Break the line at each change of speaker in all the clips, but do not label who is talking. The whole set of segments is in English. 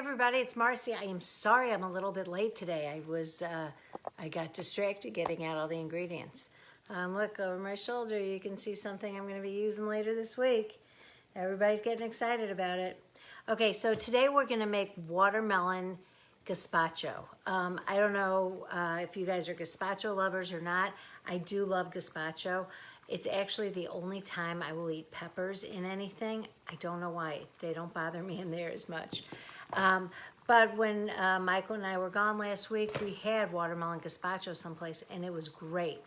everybody, it's Marcie. I am sorry I'm a little bit late today. I got distracted getting out all the ingredients. Look over my shoulder, you can see something I'm going to be using later this week. Everybody's getting excited about it. Okay, so today we're going to make watermelon gazpacho. I don't know if you guys are gazpacho lovers or not. I do love gazpacho. It's actually the only time I will eat peppers in anything. I don't know why. They don't bother me in there as much. But when Michael and I were gone last week, we had watermelon gazpacho someplace, and it was great.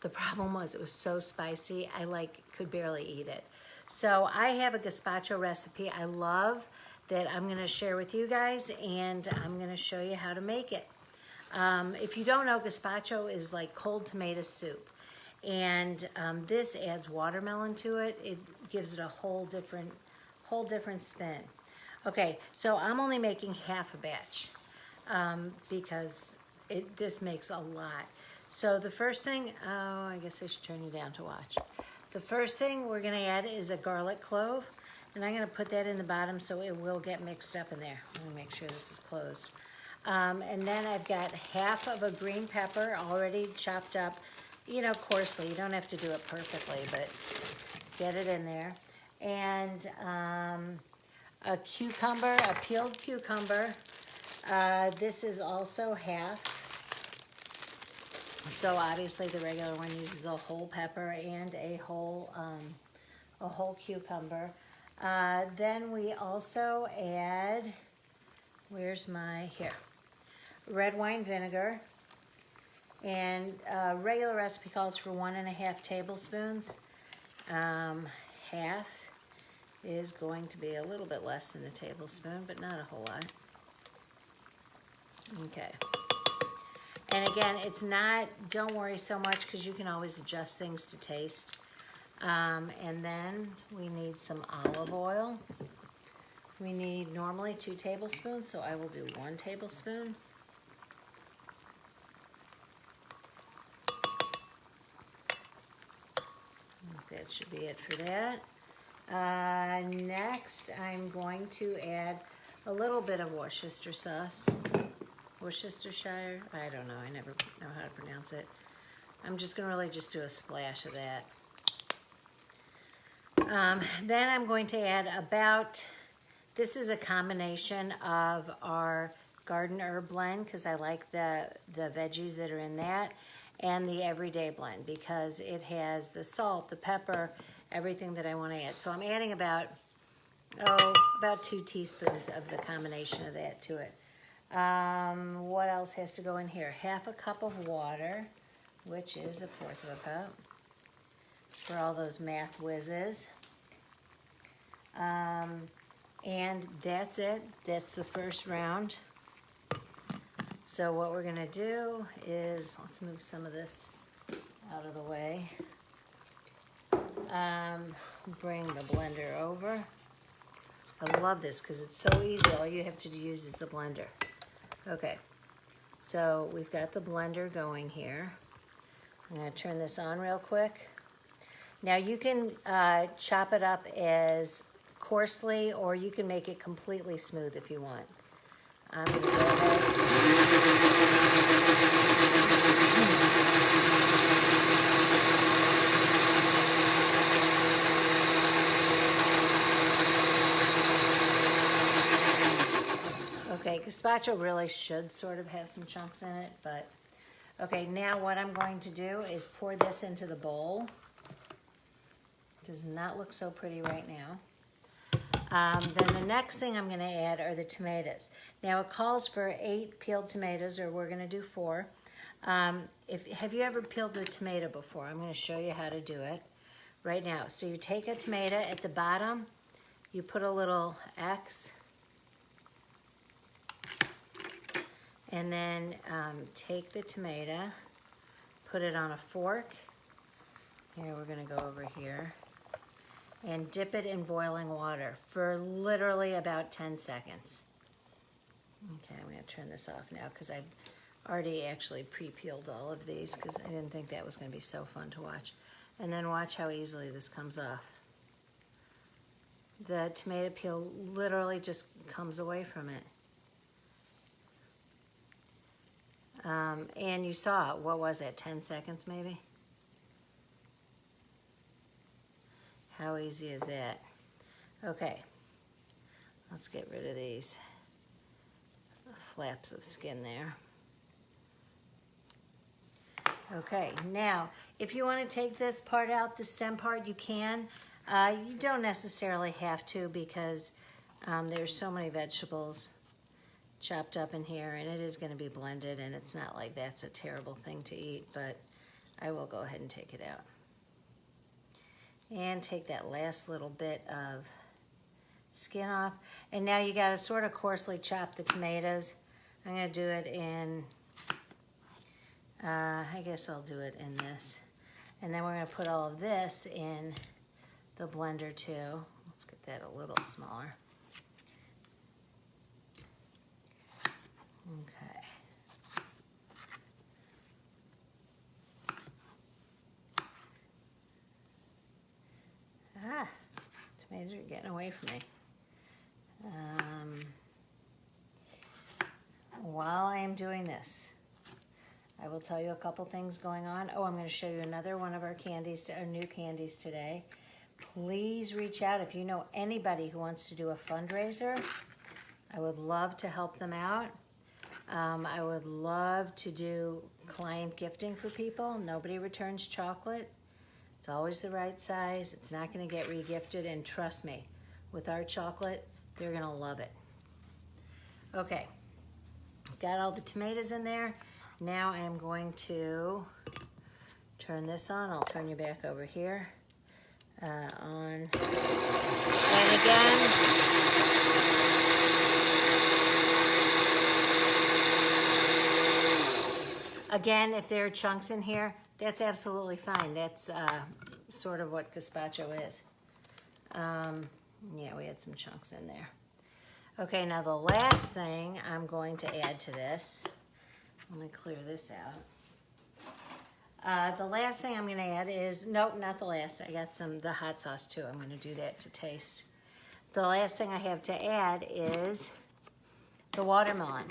The problem was it was so spicy, I could barely eat it. So I have a gazpacho recipe I love that I'm going to share with you guys, and I'm going to show you how to make it. If you don't know, gazpacho is like cold tomato soup. And this adds watermelon to it. It gives it a whole different spin. Okay, so I'm only making half a batch because this makes a lot. So the first thing, I guess I should turn you down to watch. The first thing we're gonna add is a garlic clove, and I'm gonna put that in the bottom so it will get mixed up in there. I'm gonna make sure this is closed. And then I've got half of a green pepper already chopped up, coarsely. You don't have to do it perfectly, but get it in there. And a cucumber, a peeled cucumber. This is also half. So obviously the regular one uses a whole pepper and a whole cucumber. Then we also add, red wine vinegar. And regular recipe calls for 1.5 tablespoons. Half is going to be a little bit less than a tablespoon, but not a whole lot. Okay. And again, it's not, don't worry so much because you can always adjust things to taste. And then we need some olive oil. We need normally 2 tablespoons, so I will do 1 tablespoon. That should be it for that. Next, I'm going to add a little bit of Worcestershire sauce. Worcestershire, I don't know, I never know how to pronounce it. I'm just gonna really just do a splash of that. Then I'm going to add this is a combination of our garden herb blend because I like the veggies that are in that, and the everyday blend because it has the salt, the pepper, everything that I want to add. So I'm adding about 2 teaspoons of the combination of that to it. What else has to go in here? Half a cup of water, which is 1/4 of a cup for all those math whizzes. And that's it. That's the first round. So what we're gonna do is, let's move some of this out of the way. Bring the blender over. I love this because it's so easy. All you have to use is the blender. Okay, so we've got the blender going here. I'm gonna turn this on real quick. Now you can chop it up as coarsely, or you can make it completely smooth if you want. I'm gonna go ahead. Okay, gazpacho really should sort of have some chunks in it, but okay, now what I'm going to do is pour this into the bowl. Does not look so pretty right now. Then the next thing I'm gonna add are the tomatoes. Now it calls for 8 peeled tomatoes, or we're gonna do 4. Have you ever peeled a tomato before? I'm gonna show you how to do it right now. So you take a tomato at the bottom, you put a little X, and then take the tomato, put it on a fork. Here, we're gonna go over here. And dip it in boiling water for literally about 10 seconds. Okay, I'm gonna turn this off now because I've already actually pre-peeled all of these because I didn't think that was gonna be so fun to watch. And then watch how easily this comes off. The tomato peel literally just comes away from it. And you saw, what was that, 10 seconds maybe? How easy is that? Okay, let's get rid of these flaps of skin there. Okay, now, if you want to take this part out, the stem part, you can. You don't necessarily have to because there's so many vegetables chopped up in here, and it is going to be blended, and it's not like that's a terrible thing to eat, but I will go ahead and take it out. And take that last little bit of skin off. And now you got to sort of coarsely chop the tomatoes. I'm going to do it in, I guess I'll do it in this. And then we're going to put all of this in the blender too. Let's get that a little smaller. Okay. Ah, tomatoes are getting away from me. While I am doing this, I will tell you a couple things going on. Oh, I'm going to show you another one of our candies, our new candies today. Please reach out if you know anybody who wants to do a fundraiser. I would love to help them out. I would love to do client gifting for people. Nobody returns chocolate. It's always the right size. It's not going to get re-gifted, and trust me, with our chocolate, they're going to love it. Okay, got all the tomatoes in there. Now I am going to turn this on. I'll turn you back over here. On. And again, if there are chunks in here, that's absolutely fine. That's sort of what gazpacho is. Yeah, we had some chunks in there. Okay, now the last thing I'm going to add to this, let me clear this out. The last thing I'm going to add is, nope, not the last. I got the hot sauce too. I'm going to do that to taste. The last thing I have to add is the watermelon.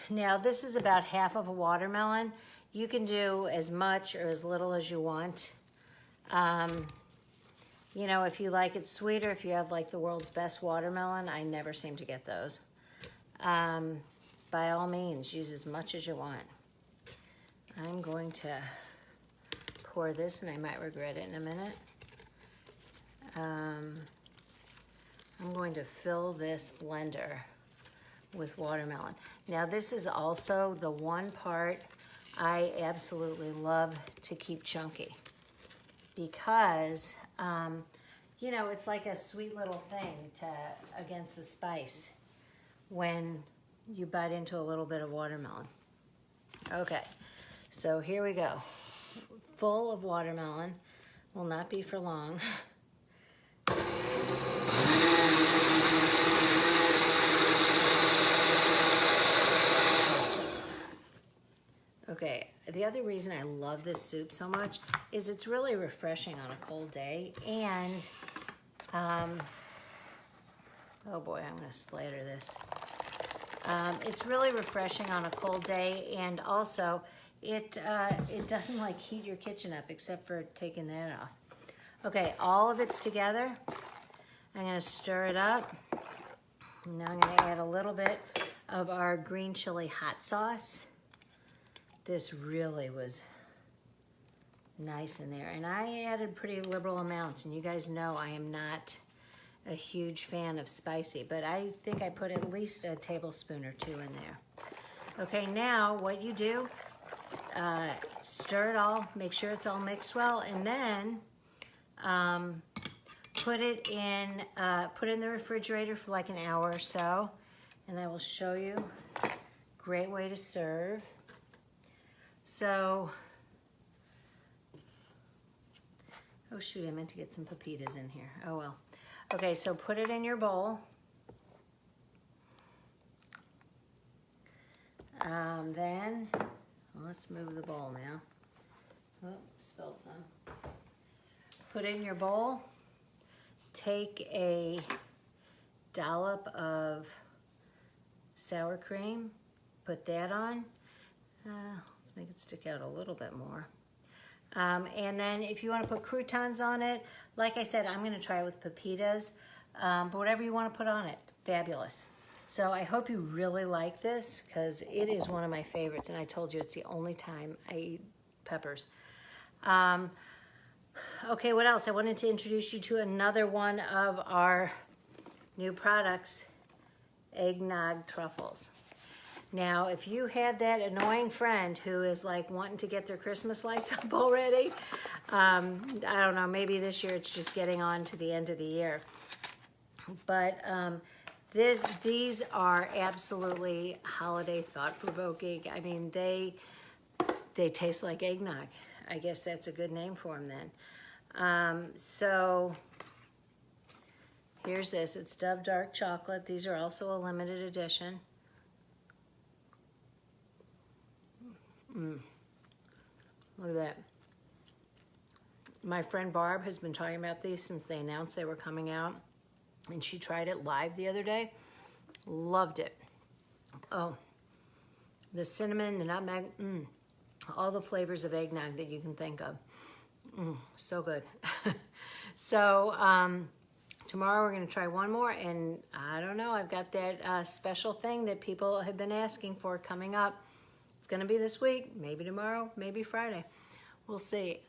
Now this is about half of a watermelon. You can do as much or as little as you want. You know, if you like it sweeter, if you have like the world's best watermelon, I never seem to get those. By all means, use as much as you want. I'm going to pour this, and I might regret it in a minute. I'm going to fill this blender with watermelon. Now this is also the one part I absolutely love to keep chunky because, you know, it's like a sweet little thing against the spice when you bite into a little bit of watermelon. Okay, so here we go. Full of watermelon. Will not be for long. Okay, the other reason I love this soup so much is it's really refreshing on a cold day, and oh boy, I'm gonna splatter this. It's really refreshing on a cold day, and also it doesn't like heat your kitchen up except for taking that off. Okay, all of it's together. I'm gonna stir it up. Now I'm gonna add a little bit of our green chili hot sauce. This really was nice in there. And I added pretty liberal amounts, and you guys know I am not a huge fan of spicy, but I think I put at least a tablespoon or two in there. Okay, now what you do, stir it all, make sure it's all mixed well, and then put it in the refrigerator for like an hour or so, and I will show you. Great way to serve. So, oh shoot, I meant to get some pepitas in here. Oh well. Okay, so put it in your bowl. Then, let's move the bowl now. Oh, spilled some. Put it in your bowl. Take a dollop of sour cream. Put that on. Let's make it stick out a little bit more. And then if you want to put croutons on it, like I said, I'm going to try it with pepitas, but whatever you want to put on it, fabulous. So I hope you really like this because it is one of my favorites, and I told you it's the only time I eat peppers. Okay, what else? I wanted to introduce you to another one of our new products, eggnog truffles. Now, if you have that annoying friend who is like wanting to get their Christmas lights up already, I don't know, maybe this year it's just getting on to the end of the year. But these are absolutely holiday thought-provoking. I mean, they taste like eggnog. I guess that's a good name for them then. So here's this. It's Dove Dark Chocolate. These are also a limited edition. Look at that. My friend Barb has been talking about these since they announced they were coming out, and she tried it live the other day. Loved it. Oh, the cinnamon, the nutmeg, all the flavors of eggnog that you can think of. So good. So tomorrow we're going to try one more, and I don't know, I've got that special thing that people have been asking for coming up. It's going to be this week, maybe tomorrow, maybe Friday. We'll see.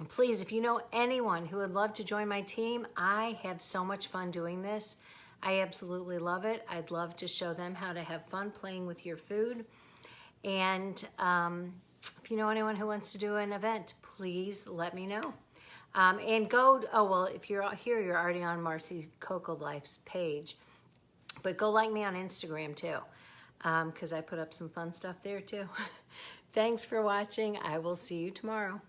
Please, if you know anyone who would love to join my team, I have so much fun doing this. I absolutely love it. I'd love to show them how to have fun playing with your food. And if you know anyone who wants to do an event, please let me know. And go, oh, well, if you're here, you're already on Marcie Cocoa Life's page. But go like me on Instagram too, because I put up some fun stuff there too. Thanks for watching. I will see you tomorrow.